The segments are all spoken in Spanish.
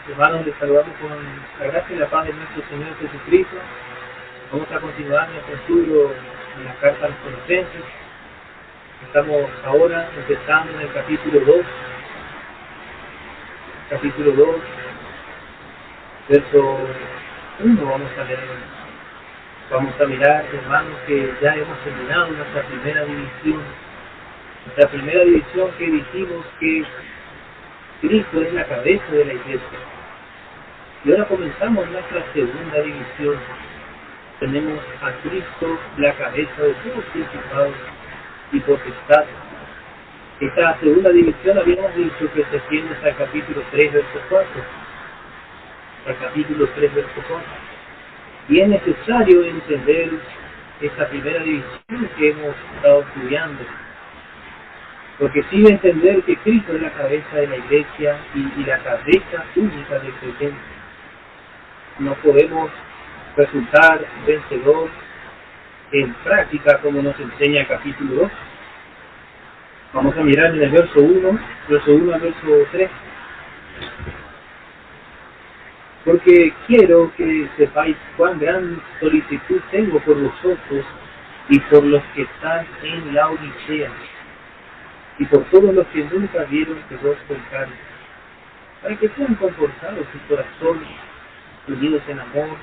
Hermanos, les saludamos con la gracia y la paz de nuestro Señor Jesucristo. Vamos a continuar nuestro estudio en la carta a los Colosenses. Estamos ahora empezando en el capítulo 2. Capítulo 2, verso 1 vamos a leer. Vamos a mirar, hermanos, que ya hemos terminado nuestra primera división. Nuestra primera división que dijimos que Cristo es la cabeza de la iglesia. Y ahora comenzamos nuestra segunda división. Tenemos a Cristo, la cabeza de todos los principados y potestades. Esta segunda división habíamos dicho que se extiende hasta el capítulo 3, verso 4. Al capítulo 3, verso 4. Y es necesario entender esta primera división que hemos estado estudiando. Porque sí entender que Cristo es la cabeza de la iglesia y la cabeza única del creyente. No podemos resultar vencedor en práctica como nos enseña el capítulo 2. Vamos a mirar en el verso 1 al verso 3. Porque quiero que sepáis cuán gran solicitud tengo por vosotros y por los que están en la Odisea y por todos los que nunca vieron que rostro en carne, para que sean confortados sus corazones, unidos en amor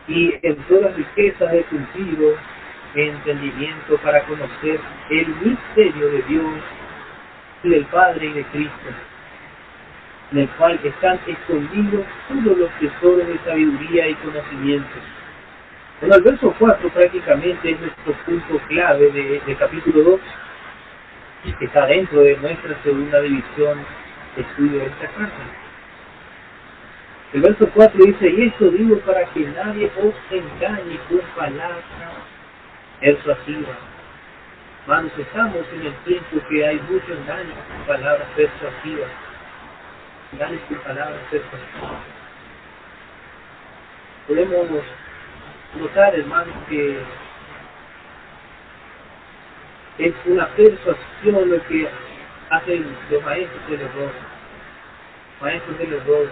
y en toda riqueza de sentido, entendimiento, para conocer el misterio de Dios y del Padre y de Cristo, en el cual están escondidos todos los tesoros de sabiduría y conocimiento. Bueno, el verso 4 prácticamente es nuestro punto clave de capítulo 2, que está dentro de nuestra segunda división de estudio de esta carta. El verso 4 dice: y esto digo para que nadie os engañe con palabras persuasivas. Hermanos, estamos en el tiempo que hay mucho engaño con palabras persuasivas. Engaños con palabras persuasivas. Podemos notar, hermanos, que es una persuasión lo que hacen los maestros del error. Maestros del error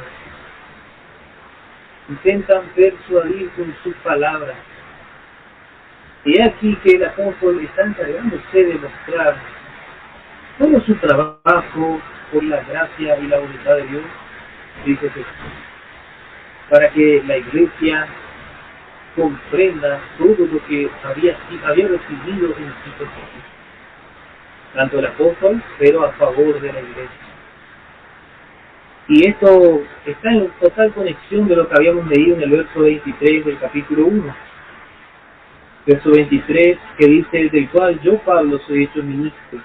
intentan persuadir con sus palabras. Y es aquí que el apóstol está encargándose de mostrar todo su trabajo por la gracia y la voluntad de Dios, dice Jesús, para que la iglesia comprenda todo lo que había recibido en Cristo Jesús. Tanto el apóstol, pero a favor de la iglesia. Y esto está en total conexión de lo que habíamos leído en el verso 23 del capítulo 1. Verso 23 que dice: del cual yo, Pablo, soy hecho ministro.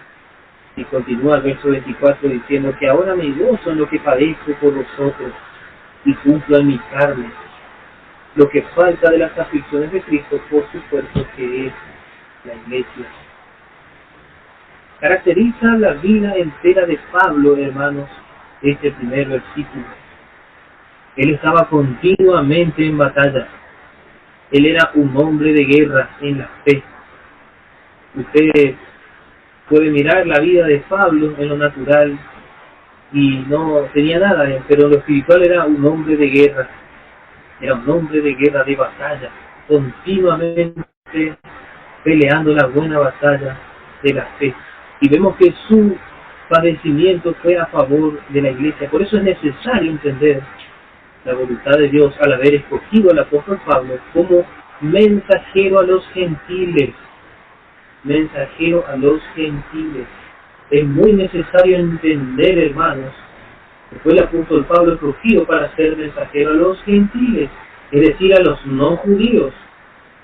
Y continúa el verso 24 diciendo que ahora me gozo en lo que padezco por vosotros y cumplo en mi carne lo que falta de las aflicciones de Cristo por su cuerpo, que es la iglesia. Caracteriza la vida entera de Pablo, hermanos, este primer versículo. Él estaba continuamente en batalla. Él era un hombre de guerra en la fe. Usted puede mirar la vida de Pablo en lo natural y no tenía nada, pero en lo espiritual era un hombre de guerra. Era un hombre de guerra, de batalla, continuamente peleando la buena batalla de la fe. Y vemos que su padecimiento fue a favor de la iglesia. Por eso es necesario entender la voluntad de Dios al haber escogido al apóstol Pablo como mensajero a los gentiles. Mensajero a los gentiles. Es muy necesario entender, hermanos, que fue el apóstol Pablo escogido para ser mensajero a los gentiles, es decir, a los no judíos.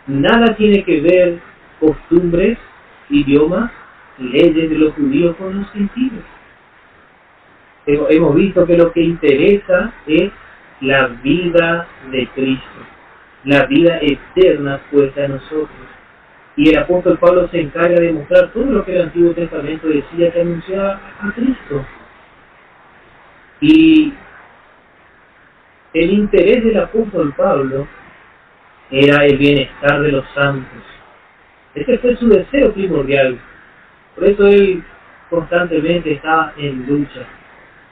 Nada tiene que ver costumbres, idiomas, leyes de los judíos con los gentiles. Hemos visto que lo que interesa es la vida de Cristo, la vida eterna puesta en nosotros. Y el apóstol Pablo se encarga de mostrar todo lo que el Antiguo Testamento decía que anunciaba a Cristo. Y el interés del apóstol Pablo era el bienestar de los santos. Ese fue su deseo primordial. Por eso él constantemente estaba en lucha.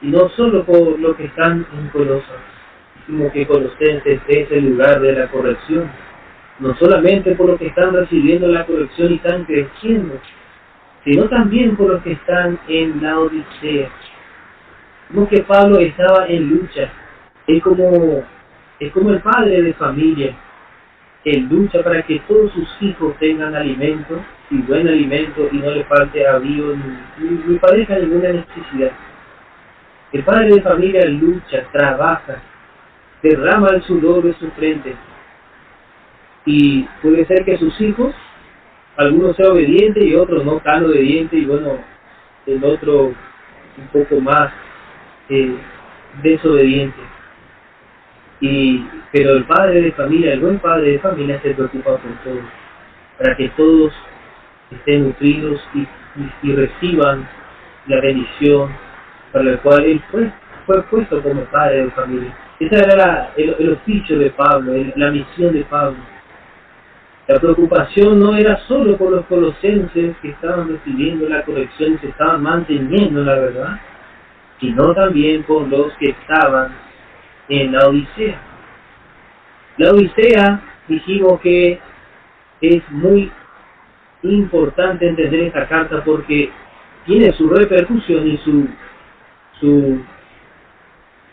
Y no solo por los que están en Colosas, sino que Colosenses es el lugar de la corrección. No solamente por los que están recibiendo la corrección y están creciendo, sino también por los que están en la Odisea. Como que Pablo estaba en lucha. Es como el padre de familia. Él lucha para que todos sus hijos tengan alimento, y buen alimento, y no le falte abrigo ni padezca ninguna necesidad. El padre de familia lucha, trabaja, derrama el sudor de su frente. Y puede ser que sus hijos, algunos sean obedientes y otros no tan obedientes, y bueno, el otro un poco más desobediente. Pero el padre de familia, el buen padre de familia, se preocupa por todos, para que todos estén nutridos y reciban la bendición para la cual él fue puesto como padre de familia. Ese era el oficio de Pablo, la misión de Pablo. La preocupación no era solo por los colosenses que estaban recibiendo la corrección y se estaban manteniendo la verdad, sino también por los que estaban en la Odisea. La Odisea, dijimos que es muy importante entender esta carta porque tiene su repercusión y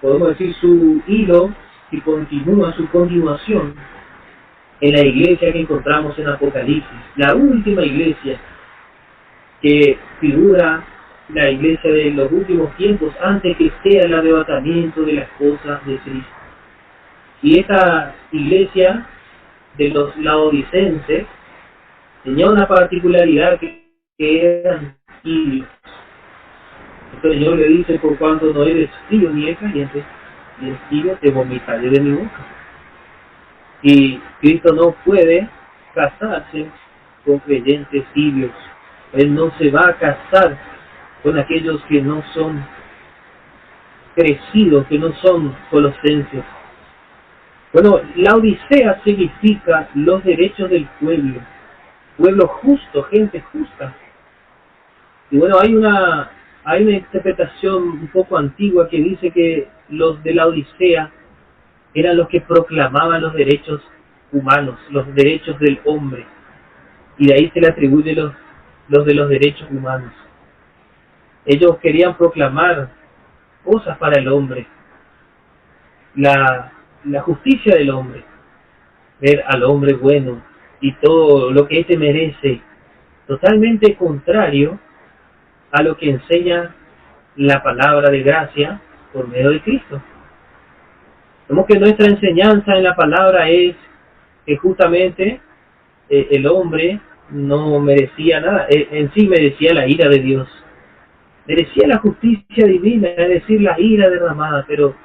podemos decir, su hilo, y continúa su continuación en la iglesia que encontramos en Apocalipsis, la última iglesia que figura la iglesia de los últimos tiempos antes que sea el arrebatamiento de las cosas de Cristo. Y esta iglesia de los laodicenses tenía una particularidad que eran tibios. El Señor le dice: por cuanto no eres frío ni eres caliente, y eres tibio, te vomitaré de mi boca. Y Cristo no puede casarse con creyentes tibios. Él no se va a casar con aquellos que no son crecidos, que no son colosenses. Bueno, la Odisea significa los derechos del pueblo justo, gente justa. Y bueno, hay una interpretación un poco antigua que dice que los de la Odisea eran los que proclamaban los derechos humanos, los derechos del hombre. Y de ahí se le atribuye los de los derechos humanos. Ellos querían proclamar cosas para el hombre, la justicia del hombre, ver al hombre bueno y todo lo que éste merece, totalmente contrario a lo que enseña la palabra de gracia por medio de Cristo. Vemos que nuestra enseñanza en la palabra es que justamente el hombre no merecía nada, en sí merecía la ira de Dios, merecía la justicia divina, es decir, la ira derramada, pero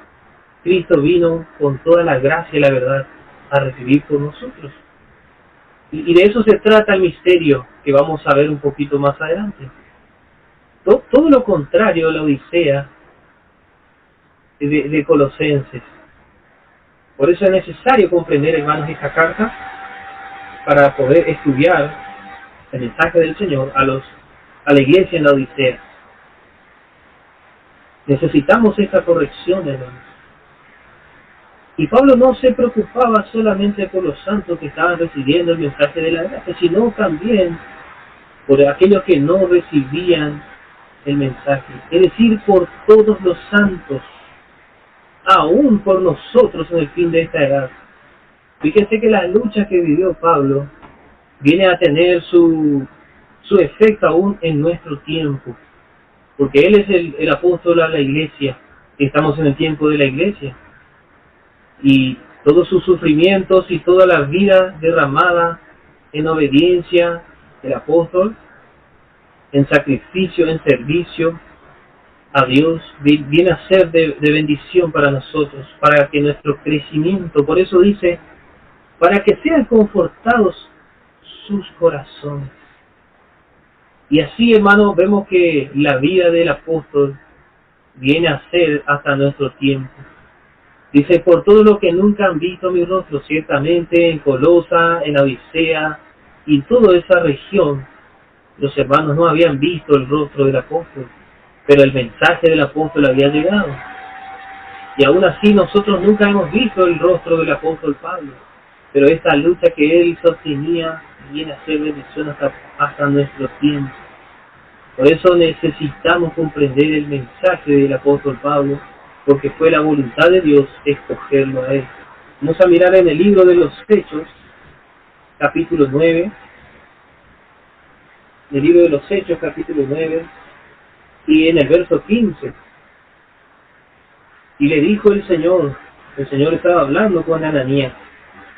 Cristo vino con toda la gracia y la verdad a recibir por nosotros. Y de eso se trata el misterio que vamos a ver un poquito más adelante. Todo lo contrario a la Odisea de Colosenses. Por eso es necesario comprender, hermanos, esta carta para poder estudiar el mensaje del Señor a la iglesia en la Odisea. Necesitamos esta corrección, hermanos. Y Pablo no se preocupaba solamente por los santos que estaban recibiendo el mensaje de la gracia, sino también por aquellos que no recibían el mensaje. Es decir, por todos los santos, aún por nosotros en el fin de esta edad. Fíjense que la lucha que vivió Pablo viene a tener su efecto aún en nuestro tiempo, porque él es el apóstol a la iglesia, y estamos en el tiempo de la iglesia, y todos sus sufrimientos y toda la vida derramada en obediencia del apóstol, en sacrificio, en servicio a Dios, viene a ser de bendición para nosotros, para que nuestro crecimiento, por eso dice, para que sean confortados sus corazones. Y así, hermanos, vemos que la vida del apóstol viene a ser hasta nuestro tiempo. Dice: por todo lo que nunca han visto mi rostro, ciertamente en Colosa, en la Odisea y en toda esa región, los hermanos no habían visto el rostro del apóstol. pero el mensaje del apóstol había llegado. Y aún así nosotros nunca hemos visto el rostro del apóstol Pablo, pero esta lucha que él sostenía viene a ser bendición hasta nuestro tiempo. Por eso necesitamos comprender el mensaje del apóstol Pablo, porque fue la voluntad de Dios escogerlo a él. Vamos a mirar en el libro de los Hechos, capítulo 9, el libro de los Hechos, capítulo 9, y en el verso 15. Y le dijo el Señor estaba hablando con Ananías,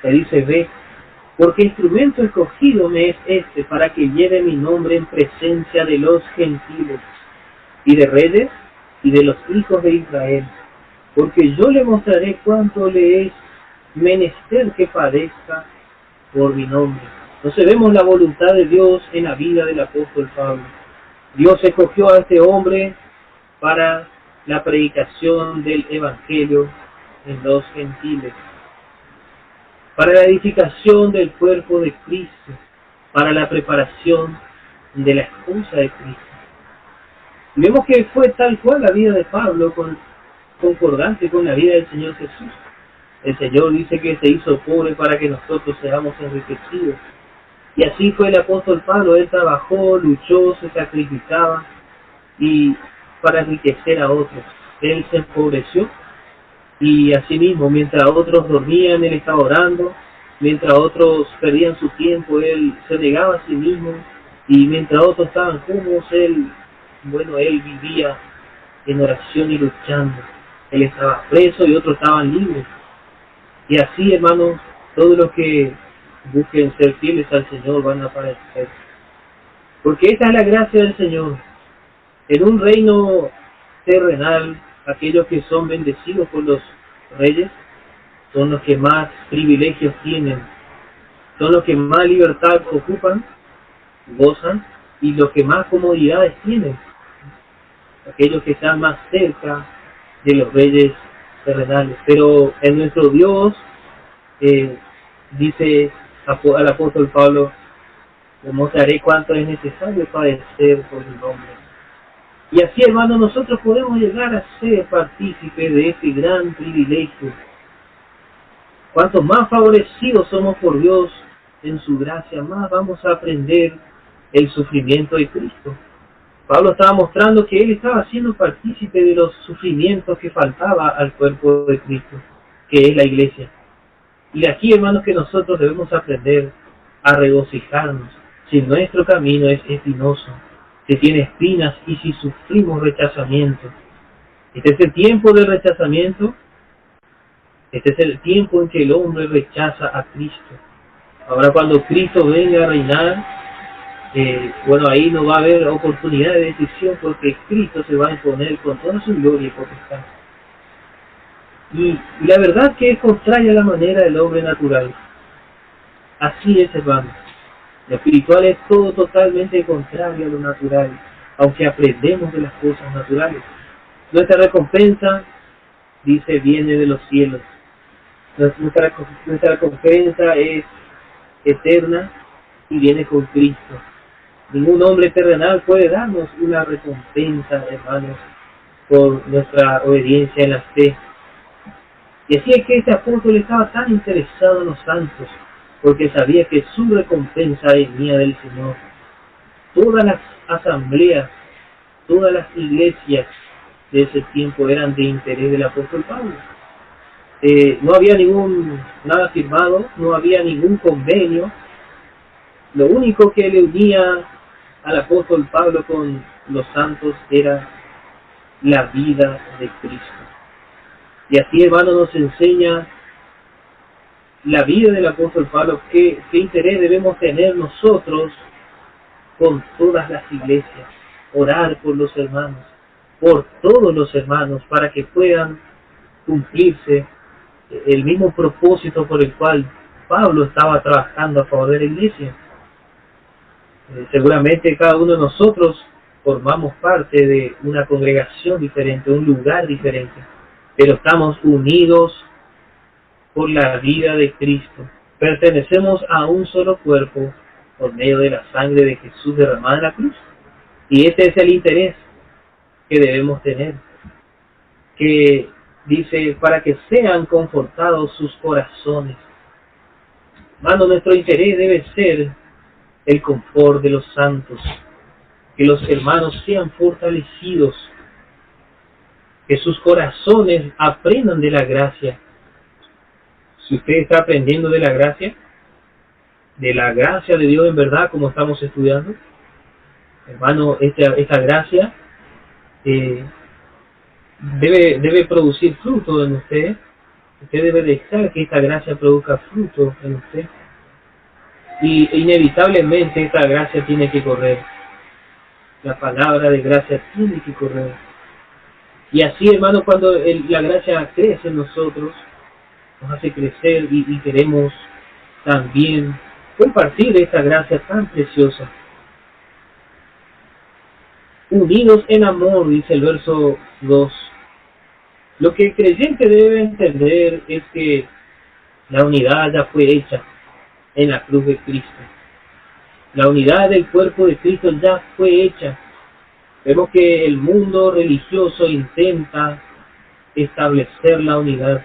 le dice: ve, porque instrumento escogido me es este, para que lleve mi nombre en presencia de los gentiles, y de reyes, y de los hijos de Israel, porque yo le mostraré cuánto le es menester que padezca por mi nombre. Entonces vemos la voluntad de Dios en la vida del apóstol Pablo. Dios escogió a este hombre para la predicación del Evangelio en los gentiles, para la edificación del cuerpo de Cristo, para la preparación de la esposa de Cristo. Y vemos que fue tal cual la vida de Pablo, concordante con la vida del Señor Jesús. El Señor dice que se hizo pobre para que nosotros seamos enriquecidos. Y así fue el apóstol Pablo. Él trabajó, luchó, se sacrificaba y para enriquecer a otros. Él se empobreció y asimismo, mientras otros dormían, él estaba orando. Mientras otros perdían su tiempo, él se negaba a sí mismo. Y mientras otros estaban cómodos, él vivía en oración y luchando. Él estaba preso y otros estaban libres. Y así, hermanos, todos los que busquen ser fieles al Señor van a aparecer. Porque esta es la gracia del Señor. En un reino terrenal, aquellos que son bendecidos por los reyes son los que más privilegios tienen, son los que más libertad ocupan, gozan, y los que más comodidades tienen, aquellos que están más cerca de los reyes terrenales. Pero en nuestro Dios, dice al apóstol Pablo: le mostraré cuánto es necesario padecer por mi nombre. Y así, hermanos, nosotros podemos llegar a ser partícipes de este gran privilegio. Cuanto más favorecidos somos por Dios en su gracia, más vamos a aprender el sufrimiento de Cristo. Pablo estaba mostrando que él estaba siendo partícipe de los sufrimientos que faltaba al cuerpo de Cristo, que es la iglesia. Y de aquí, hermanos, que nosotros debemos aprender a regocijarnos. Si nuestro camino es espinoso, si tiene espinas y si sufrimos rechazamiento. Este es el tiempo del rechazamiento. Este es el tiempo en que el hombre rechaza a Cristo. Ahora, cuando Cristo venga a reinar, ahí no va a haber oportunidad de decisión, porque Cristo se va a imponer con toda su gloria y potestad. Y la verdad que es contraria a la manera del hombre natural. Así es, hermano. Lo espiritual es todo totalmente contrario a lo natural, aunque aprendemos de las cosas naturales. Nuestra recompensa, dice, viene de los cielos. Nuestra recompensa es eterna y viene con Cristo. Ningún hombre terrenal puede darnos una recompensa, hermanos, por nuestra obediencia en la fe. Y así es que este apóstol estaba tan interesado en los santos, porque sabía que su recompensa venía del Señor. Todas las asambleas, todas las iglesias de ese tiempo eran de interés del apóstol Pablo. No había nada firmado, no había ningún convenio. Lo único que le unía al apóstol Pablo con los santos era la vida de Cristo. Y así, hermano, nos enseña la vida del apóstol Pablo, qué interés debemos tener nosotros con todas las iglesias. Orar por los hermanos, por todos los hermanos, para que puedan cumplirse el mismo propósito por el cual Pablo estaba trabajando a favor de la iglesia. Seguramente cada uno de nosotros formamos parte de una congregación diferente, un lugar diferente, pero estamos unidos por la vida de Cristo. Pertenecemos a un solo cuerpo por medio de la sangre de Jesús derramada en la cruz. Y este es el interés. que debemos tener, que dice, para que sean confortados sus corazones. Hermano, nuestro interés debe ser el confort de los santos, que los hermanos sean fortalecidos, que sus corazones aprendan de la gracia. Si usted está aprendiendo de la gracia de Dios en verdad, como estamos estudiando, hermano, esta gracia debe producir fruto en usted. Usted debe dejar que esta gracia produzca fruto en usted. Y inevitablemente esta gracia tiene que correr. La palabra de gracia tiene que correr. Y así, hermano, cuando la gracia crece en nosotros, nos hace crecer y queremos también compartir esta gracia tan preciosa. Unidos en amor, dice el verso 2. Lo que el creyente debe entender es que la unidad ya fue hecha en la cruz de Cristo. La unidad del cuerpo de Cristo ya fue hecha. Vemos que el mundo religioso intenta establecer la unidad.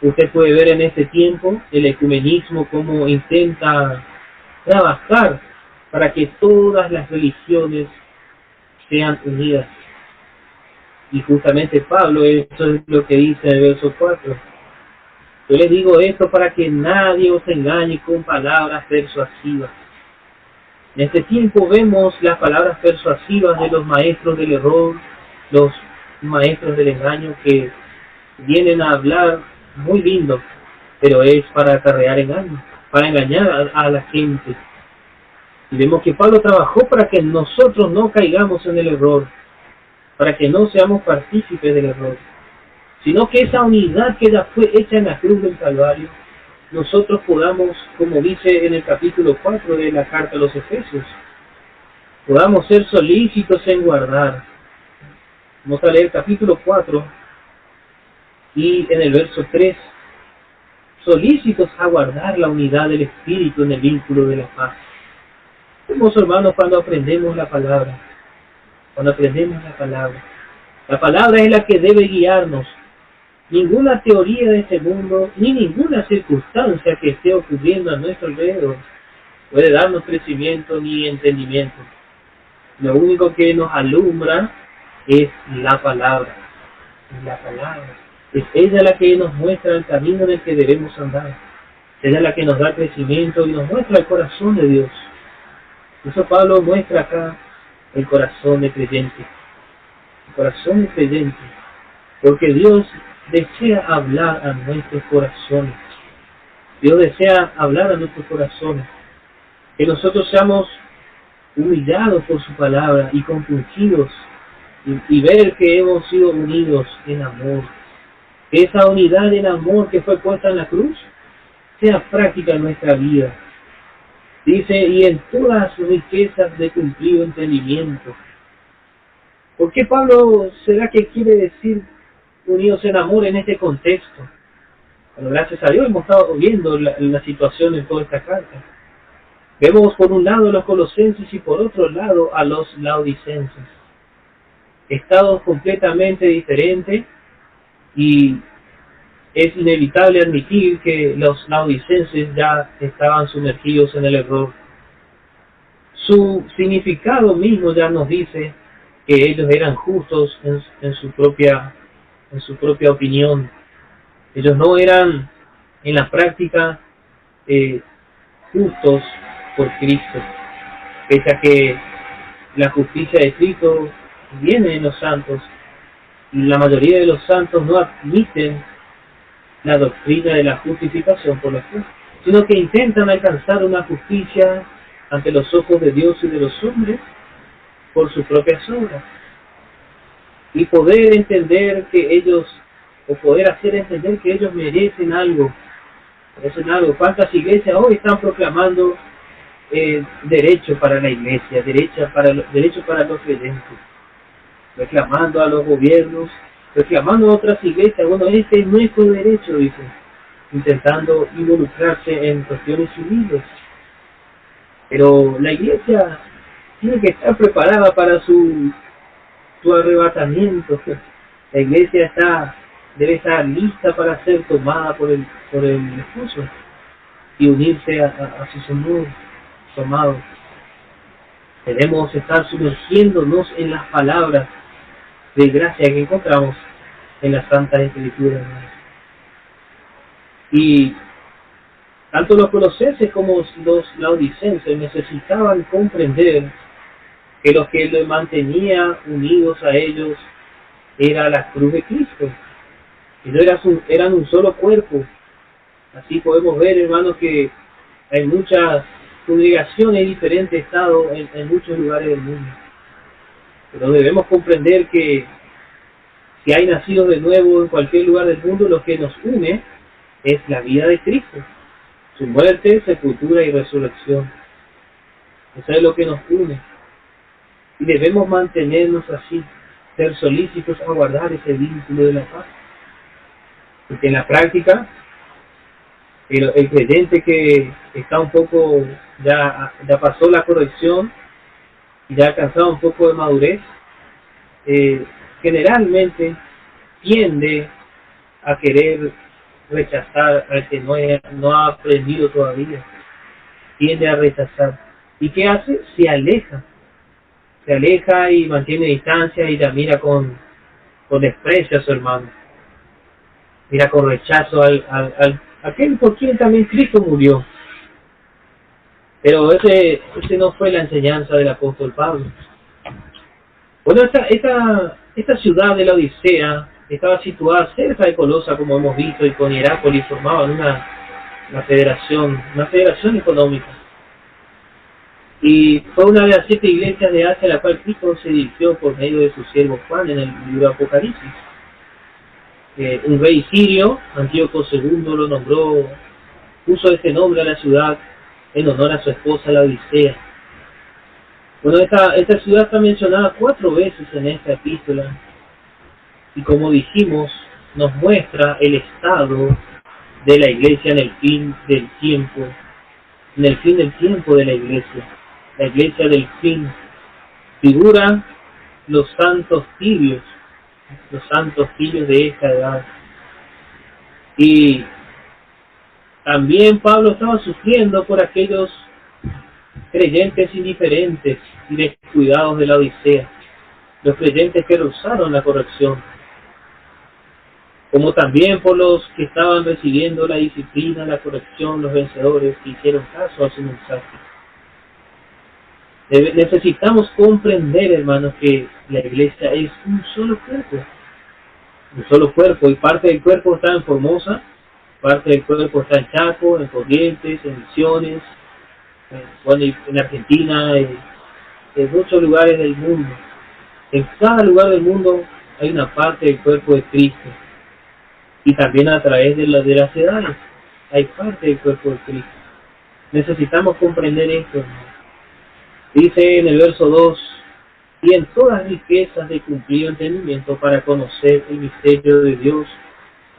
Usted puede ver en este tiempo el ecumenismo como intenta trabajar para que todas las religiones sean unidas. Y justamente Pablo, eso es lo que dice en el verso 4. Yo les digo esto para que nadie os engañe con palabras persuasivas. En este tiempo vemos las palabras persuasivas de los maestros del error, los maestros del engaño, que vienen a hablar muy lindo, pero es para acarrear engaño, para engañar a la gente. Y vemos que Pablo trabajó para que nosotros no caigamos en el error, para que no seamos partícipes del error, sino que esa unidad que ya fue hecha en la cruz del Calvario, nosotros podamos, como dice en el capítulo 4 de la carta a los Efesios, podamos ser solícitos en guardar. Vamos a leer el capítulo 4 y en el verso 3, solícitos a guardar la unidad del Espíritu en el vínculo de la paz. Hermosos hermanos, cuando aprendemos la palabra, la palabra es la que debe guiarnos. Ninguna teoría de este mundo, ni ninguna circunstancia que esté ocurriendo a nuestro alrededor puede darnos crecimiento ni entendimiento. Lo único que nos alumbra es la palabra. Es ella la que nos muestra el camino en el que debemos andar. Ella es la que nos da crecimiento y nos muestra el corazón de Dios. Por eso Pablo muestra acá el corazón de creyente. El corazón de creyente. Porque Dios desea hablar a nuestros corazones. Dios desea hablar a nuestros corazones. Que nosotros seamos humillados por su palabra y compungidos y ver que hemos sido unidos en amor. Que esa unidad en amor que fue puesta en la cruz sea práctica en nuestra vida. Dice, y en todas las riquezas de cumplido entendimiento. ¿Por qué Pablo será que quiere decir unidos en amor en este contexto? Bueno, gracias a Dios hemos estado viendo la situación en toda esta carta. Vemos por un lado a los colosenses y por otro lado a los laodicenses. Estados completamente diferentes, y es inevitable admitir que los laodicenses ya estaban sumergidos en el error. Su significado mismo ya nos dice que ellos eran justos en su propia opinión. Ellos no eran en la práctica justos por Cristo, pese a que la justicia de Cristo viene en los santos. La mayoría de los santos no admiten la doctrina de la justificación por la fe, sino que intentan alcanzar una justicia ante los ojos de Dios y de los hombres por sus propias obras, y poder entender que ellos, o poder hacer entender que ellos merecen algo. ¿Cuántas iglesias hoy están proclamando derecho para la iglesia, derecho para los creyentes, reclamando a los gobiernos, reclamando a otras iglesias? Bueno, este es nuestro derecho, dicen, intentando involucrarse en cuestiones civiles. Pero la iglesia tiene que estar preparada para su tu arrebatamiento. La iglesia debe estar lista para ser tomada por el esposo y unirse a su Señor, su amado. Debemos estar sumergiéndonos en las palabras de gracia que encontramos en las Santas Escrituras. Y tanto los colosenses como los laodicenses necesitaban comprender que lo que los mantenía unidos a ellos era la cruz de Cristo. Y no eran un solo cuerpo. Así podemos ver, hermanos, que hay muchas congregaciones de diferentes estados en muchos lugares del mundo. Pero debemos comprender que si hay nacidos de nuevo en cualquier lugar del mundo, lo que nos une es la vida de Cristo, su muerte, sepultura y resurrección. Eso es lo que nos une. Y debemos mantenernos así, ser solícitos a guardar ese vínculo de la paz. Porque en la práctica, el creyente que está un poco, ya pasó la corrección, y ya ha alcanzado un poco de madurez, generalmente tiende a querer rechazar al que no ha aprendido todavía, tiende a rechazar. ¿Y qué hace? Se aleja y mantiene distancia y la mira con desprecio a su hermano, mira con rechazo al aquel por quien también Cristo murió. Pero ese no fue la enseñanza del apóstol Pablo. Bueno, esta ciudad de la Odisea estaba situada cerca de Colosa, como hemos visto, y con Hierápolis formaban una federación económica. Y fue una de las 7 iglesias de Asia a la cual Cristo se dirigió por medio de su siervo Juan en el libro de Apocalipsis. Un rey sirio, Antíoco II, lo nombró, puso este nombre a la ciudad en honor a su esposa la Odisea. Bueno, esta ciudad está mencionada 4 veces en esta epístola, y como dijimos, nos muestra el estado de la iglesia en el fin del tiempo de la iglesia del fin. Figura los santos tibios de esta edad. Y también Pablo estaba sufriendo por aquellos creyentes indiferentes y descuidados de la Odisea, los creyentes que rehusaron la corrección, como también por los que estaban recibiendo la disciplina, la corrección, los vencedores que hicieron caso a su mensaje. Necesitamos comprender, hermanos, que la iglesia es un solo cuerpo, y parte del cuerpo está en Formosa, parte del cuerpo está en Chaco, en Corrientes, en Misiones, en Argentina, en muchos lugares del mundo. En cada lugar del mundo hay una parte del cuerpo de Cristo, y también a través de las edades hay parte del cuerpo de Cristo. Necesitamos comprender esto, hermanos. Dice en el verso 2, y en todas riquezas de cumplido entendimiento para conocer el misterio de Dios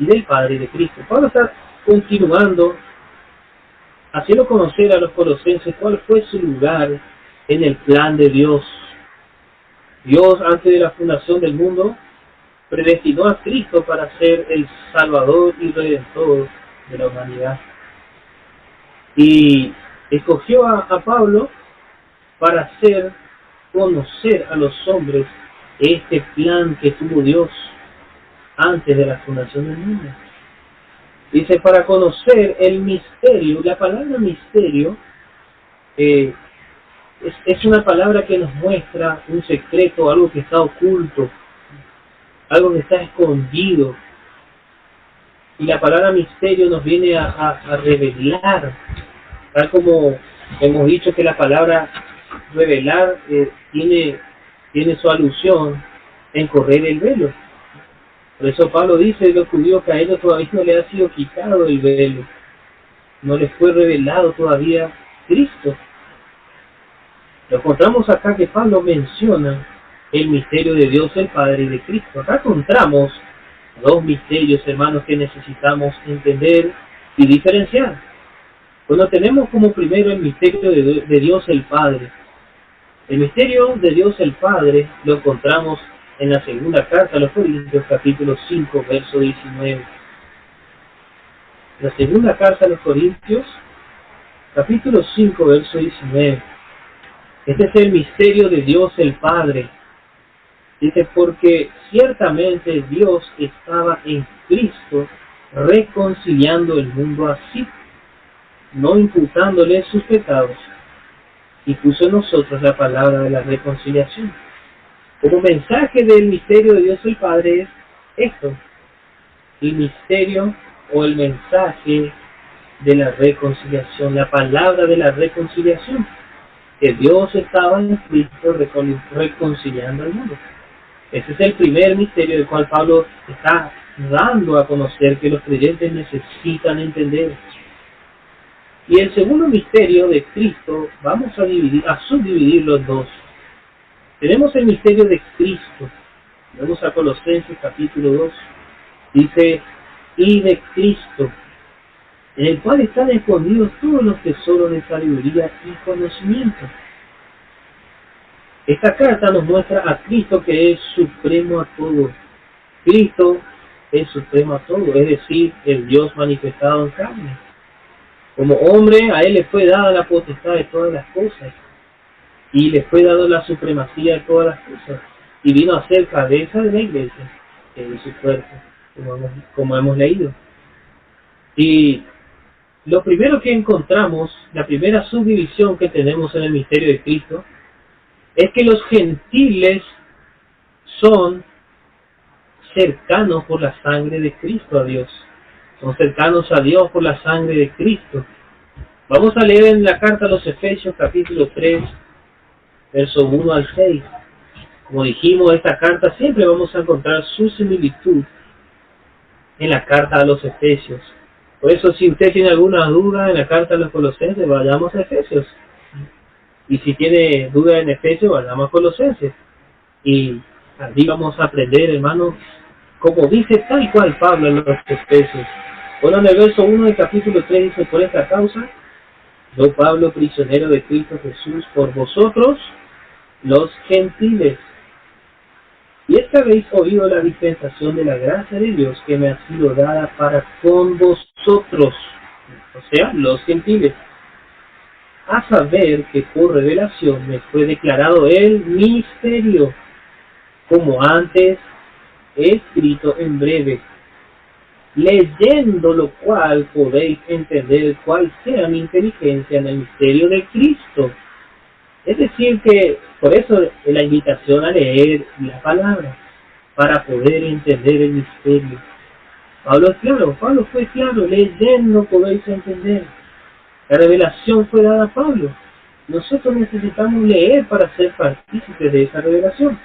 y del Padre de Cristo. Pablo está continuando, haciendo conocer a los colosenses cuál fue su lugar en el plan de Dios. Dios, antes de la fundación del mundo, predestinó a Cristo para ser el Salvador y Redentor de la humanidad. Y escogió a Pablo para hacer conocer a los hombres este plan que tuvo Dios antes de la fundación del mundo. Dice, para conocer el misterio. La palabra misterio es una palabra que nos muestra un secreto, algo que está oculto, algo que está escondido. Y la palabra misterio nos viene a revelar, tal como hemos dicho que la palabra revelar tiene su alusión en correr el velo. Por eso Pablo dice de los judíos que a ellos todavía no les ha sido quitado el velo, no les fue revelado todavía Cristo. Lo encontramos acá que Pablo menciona el misterio de Dios el Padre y de Cristo. Acá encontramos 2 misterios, hermanos, que necesitamos entender y diferenciar. Bueno, tenemos como primero el misterio de Dios el Padre. El misterio de Dios el Padre lo encontramos en la segunda carta a los Corintios, capítulo 5, verso 19. La segunda carta a los Corintios, capítulo 5, verso 19. Este es el misterio de Dios el Padre. Dice, porque ciertamente Dios estaba en Cristo reconciliando el mundo a sí, no imputándole sus pecados, y puso en nosotros la palabra de la reconciliación. Como mensaje del misterio de Dios el Padre es esto, el misterio o el mensaje de la reconciliación, la palabra de la reconciliación, que Dios estaba en Cristo reconciliando al mundo. Ese es el primer misterio del cual Pablo está dando a conocer que los creyentes necesitan entender. Y el segundo misterio de Cristo vamos a subdividirlo en dos. Tenemos el misterio de Cristo. Vamos a Colosenses capítulo 2. Dice, y de Cristo, en el cual están escondidos todos los tesoros de sabiduría y conocimiento. Esta carta nos muestra a Cristo que es supremo a todo. Cristo es supremo a todo, es decir, el Dios manifestado en carne. Como hombre, a Él le fue dada la potestad de todas las cosas, y le fue dado la supremacía de todas las cosas, y vino a ser cabeza de la iglesia, que es su cuerpo, como hemos leído. Y lo primero que encontramos, la primera subdivisión que tenemos en el misterio de Cristo, es que los gentiles son cercanos por la sangre de Cristo a Dios. Son cercanos a Dios por la sangre de Cristo. Vamos a leer en la carta a los Efesios capítulo 3, verso 1 al 6. Como dijimos, esta carta siempre vamos a encontrar su similitud en la carta a los Efesios. Por eso, si usted tiene alguna duda en la carta a los Colosenses, vayamos a Efesios. Y si tiene duda en Efesios, vayamos a Colosenses. Y allí vamos a aprender, hermanos, como dice tal cual Pablo en los Efesios. Bueno, en el verso 1 del capítulo 3 dice, por esta causa, yo Pablo, prisionero de Cristo Jesús, por vosotros, los gentiles. Y es que habéis oído la dispensación de la gracia de Dios que me ha sido dada para con vosotros, o sea, los gentiles, a saber que por revelación me fue declarado el misterio, como antes he escrito en breve, leyendo lo cual podéis entender cuál sea mi inteligencia en el misterio de Cristo. Es decir que, por eso la invitación a leer la palabra, para poder entender el misterio. Pablo fue claro, leyendo podéis entender. La revelación fue dada a Pablo. Nosotros necesitamos leer para ser partícipes de esa revelación.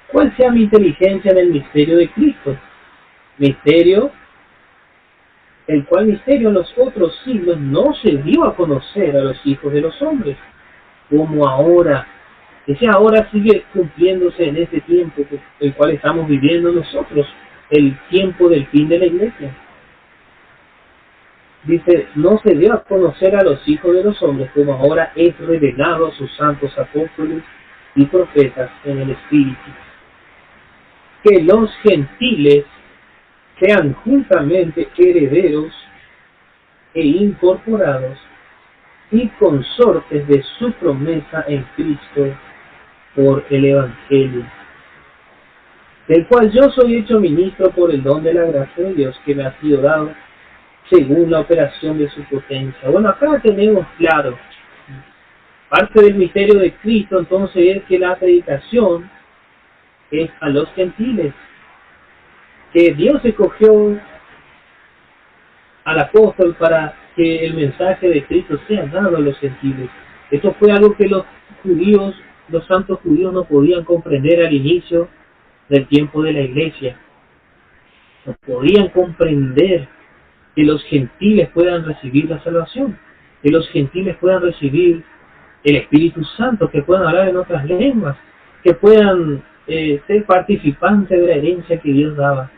¿Cuál sea mi inteligencia en el misterio de Cristo? Misterio, el cual misterio en los otros siglos no se dio a conocer a los hijos de los hombres, como ahora. Ese ahora sigue cumpliéndose en este tiempo, el cual estamos viviendo nosotros, el tiempo del fin de la iglesia. Dice, no se dio a conocer a los hijos de los hombres, como ahora es revelado a sus santos apóstoles y profetas en el Espíritu. Que los gentiles sean juntamente herederos e incorporados y consortes de su promesa en Cristo por el Evangelio, del cual yo soy hecho ministro por el don de la gracia de Dios que me ha sido dado según la operación de su potencia. Bueno, acá tenemos claro, parte del misterio de Cristo entonces es que la predicación es a los gentiles, que Dios escogió al apóstol para que el mensaje de Cristo sea dado a los gentiles. Esto fue algo que los judíos, los santos judíos no podían comprender al inicio del tiempo de la iglesia. No podían comprender que los gentiles puedan recibir la salvación, que los gentiles puedan recibir el Espíritu Santo, que puedan hablar en otras lenguas, que puedan ser participantes de la herencia que Dios daba.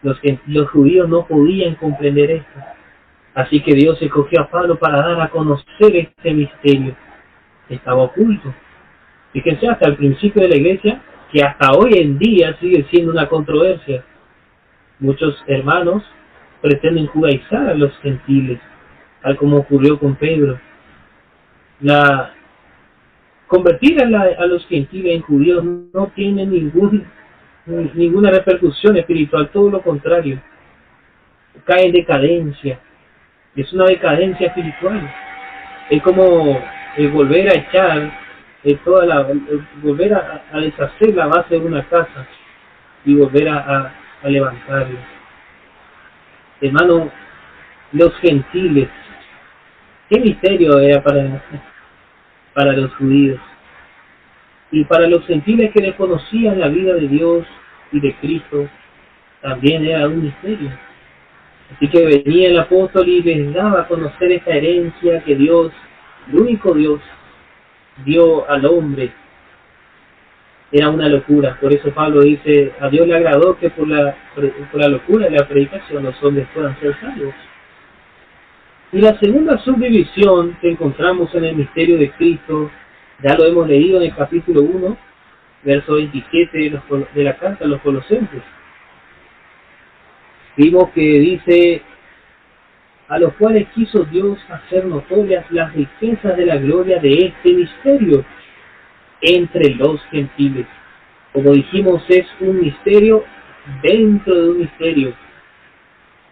Los judíos no podían comprender esto. Así que Dios escogió a Pablo para dar a conocer este misterio que estaba oculto. Fíjense, hasta el principio de la iglesia que hasta hoy en día sigue siendo una controversia. Muchos hermanos pretenden judaizar a los gentiles, tal como ocurrió con Pedro. Convertir a los gentiles en judíos no tiene ninguna repercusión espiritual, todo lo contrario. Cae en decadencia, es una decadencia espiritual. Es como volver a echar volver a deshacer la base de una casa y volver a levantarla. Hermano, los gentiles, qué misterio era para los judíos y para los gentiles que desconocían la vida de Dios y de Cristo, también era un misterio. Así que venía el apóstol y les daba a conocer esta herencia que Dios, el único Dios, dio al hombre. Era una locura. Por eso Pablo dice, a Dios le agradó que por la locura de la predicación los hombres puedan ser salvos. Y la segunda subdivisión que encontramos en el misterio de Cristo, ya lo hemos leído en el capítulo 1, verso 27 de la carta a los Colosenses. Vimos que dice, a los cuales quiso Dios hacer notorias las riquezas de la gloria de este misterio entre los gentiles. Como dijimos, es un misterio dentro de un misterio.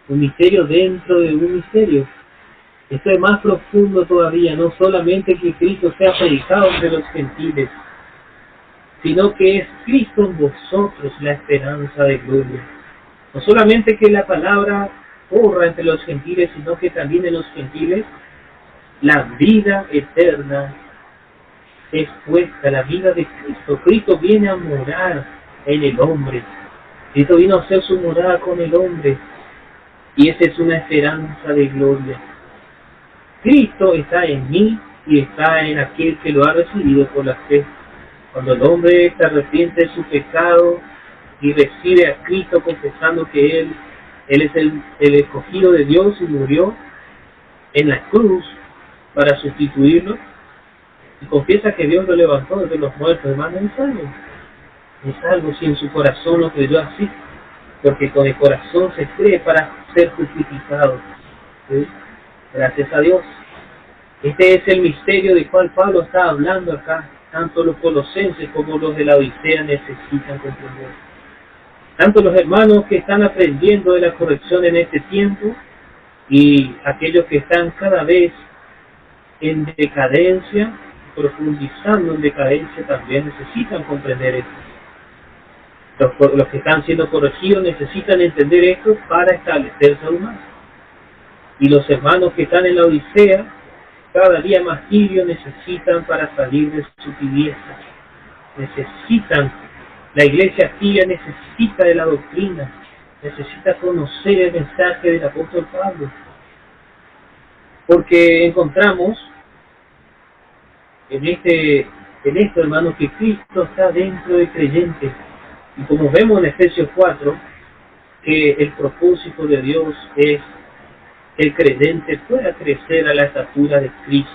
Un misterio dentro de un misterio. Esto es más profundo todavía, no solamente que Cristo sea predicado entre los gentiles, sino que es Cristo en vosotros la esperanza de gloria. No solamente que la palabra corra entre los gentiles, sino que también en los gentiles la vida eterna es puesta, la vida de Cristo. Cristo viene a morar en el hombre. Cristo vino a hacer su morada con el hombre. Y esa es una esperanza de gloria. Cristo está en mí y está en aquel que lo ha recibido por la fe. Cuando el hombre se arrepiente de su pecado y recibe a Cristo confesando que Él es el escogido de Dios y murió en la cruz para sustituirlo, y confiesa que Dios lo levantó de los muertos, hermano, es salvo. Es salvo si en su corazón lo creyó así, porque con el corazón se cree para ser justificado. ¿Sí? Gracias a Dios. Este es el misterio del cual Pablo está hablando acá. Tanto los colosenses como los de la Odisea necesitan comprender. Tanto los hermanos que están aprendiendo de la corrección en este tiempo y aquellos que están cada vez en decadencia, profundizando en decadencia, también necesitan comprender esto. Los que están siendo corregidos necesitan entender esto para establecerse aún más. Y los hermanos que están en la Odisea, cada día más tibios, necesitan para salir de su tibieza. La iglesia tibia necesita de la doctrina, necesita conocer el mensaje del apóstol Pablo. Porque encontramos en esto, hermanos, que Cristo está dentro del creyente. Y como vemos en Efesios 4, que el propósito de Dios es que el creyente pueda crecer a la estatura de Cristo.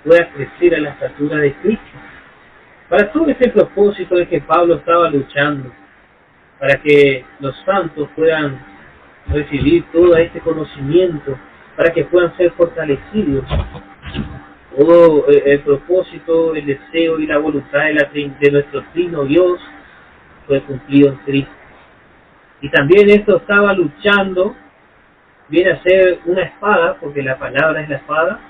Pueda crecer a la estatura de Cristo. Para todo ese propósito es que Pablo estaba luchando, para que los santos puedan recibir todo este conocimiento, para que puedan ser fortalecidos. Todo el propósito, el deseo y la voluntad de nuestro Trino Dios fue cumplido en Cristo. Y también esto estaba luchando, viene a ser una espada, porque la palabra es la espada,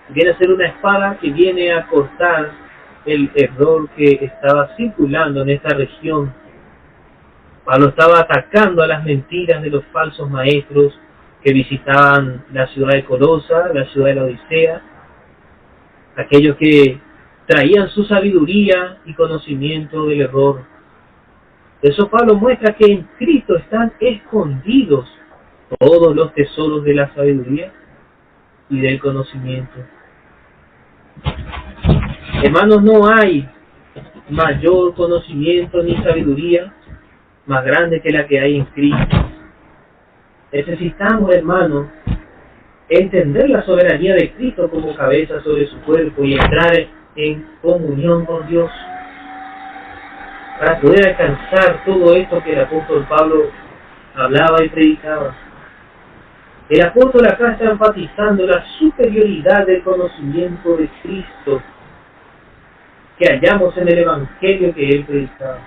viene a ser una espada que viene a cortar el error que estaba circulando en esta región. Pablo estaba atacando a las mentiras de los falsos maestros que visitaban la ciudad de Colosa, la ciudad de la Odisea, aquellos que traían su sabiduría y conocimiento del error. Por eso Pablo muestra que en Cristo están escondidos todos los tesoros de la sabiduría y del conocimiento. Hermanos, no hay mayor conocimiento ni sabiduría más grande que la que hay en Cristo. Necesitamos, hermanos, entender la soberanía de Cristo como cabeza sobre su cuerpo y entrar en comunión con Dios. para poder alcanzar todo esto que el apóstol Pablo hablaba y predicaba. El apóstol acá está enfatizando la superioridad del conocimiento de Cristo que hallamos en el Evangelio que él predicaba.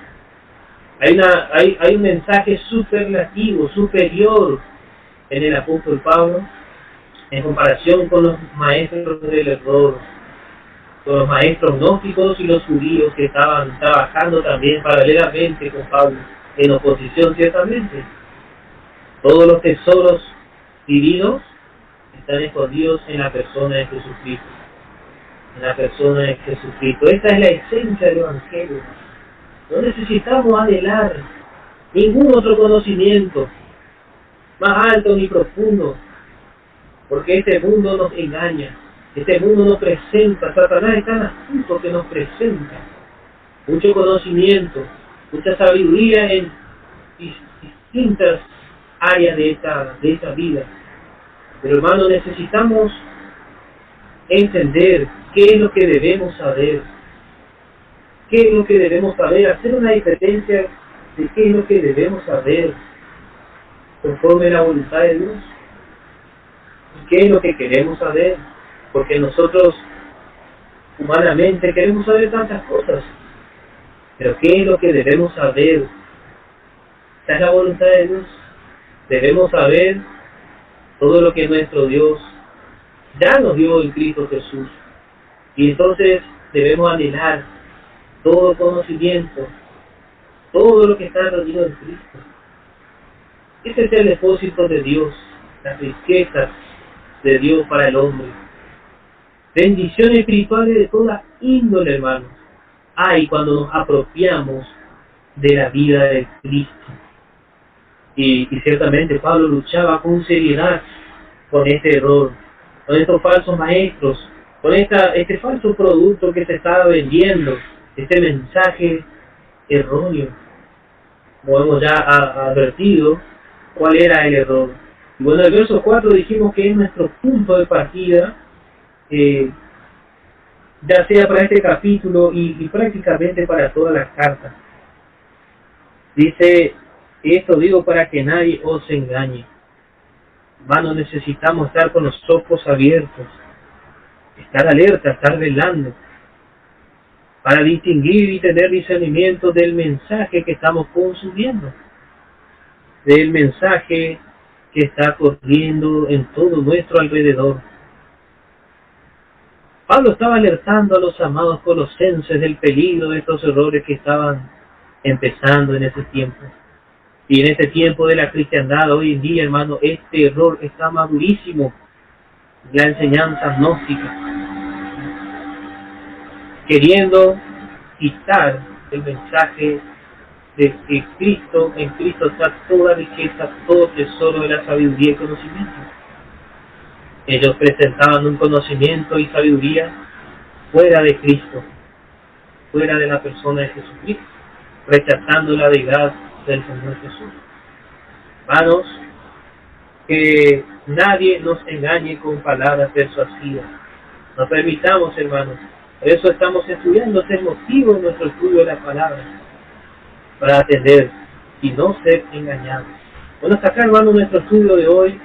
Hay un mensaje superlativo, superior en el apóstol Pablo en comparación con los maestros del error, con los maestros gnósticos y los judíos que estaban trabajando también paralelamente con Pablo, en oposición ciertamente. Todos los tesoros divinos están escondidos en la persona de Jesucristo. En la persona de Jesucristo. Esta es la esencia del Evangelio. No necesitamos anhelar ningún otro conocimiento más alto ni profundo, porque este mundo nos engaña, este mundo nos presenta, Satanás es tan astuto que nos presenta mucho conocimiento, mucha sabiduría en distintas áreas de esta vida. Pero hermano, necesitamos entender qué es lo que debemos saber, qué es lo que debemos saber, hacer una diferencia de qué es lo que debemos saber conforme a la voluntad de Dios, qué es lo que queremos saber, porque nosotros humanamente queremos saber tantas cosas, pero qué es lo que debemos saber. Esta es la voluntad de Dios. Debemos saber todo lo que nuestro Dios ya nos dio en Cristo Jesús, y entonces debemos anhelar todo conocimiento, todo lo que está reunido en Cristo. Ese es el depósito de Dios, las riquezas de Dios para el hombre. Bendiciones espirituales de toda índole, hermanos, hay cuando nos apropiamos de la vida de Cristo. Y ciertamente Pablo luchaba con seriedad con este error, con estos falsos maestros, con este falso producto que se estaba vendiendo, este mensaje erróneo. Como hemos ya advertido, ¿cuál era el error? Y bueno, el verso 4 dijimos que es nuestro punto de partida, ya sea para este capítulo y prácticamente para todas las cartas. Dice, esto digo para que nadie os engañe. Hermanos, necesitamos estar con los ojos abiertos, estar alerta, estar velando, para distinguir y tener discernimiento del mensaje que estamos consumiendo, del mensaje que está corriendo en todo nuestro alrededor. Pablo estaba alertando a los amados colosenses del peligro de estos errores que estaban empezando en ese tiempo. Y en este tiempo de la cristiandad, hoy en día, hermano, este error está madurísimo, la enseñanza gnóstica, queriendo quitar el mensaje de que en Cristo está toda riqueza, todo tesoro de la sabiduría y conocimiento. Ellos presentaban un conocimiento y sabiduría fuera de Cristo, fuera de la persona de Jesucristo, rechazando la deidad del Señor Jesús. Hermanos, que nadie nos engañe con palabras persuasivas. No permitamos, hermanos. Por eso estamos estudiando, este motivo en nuestro estudio de la palabra, para atender y no ser engañados. Bueno, hasta acá, hermanos, nuestro estudio de hoy.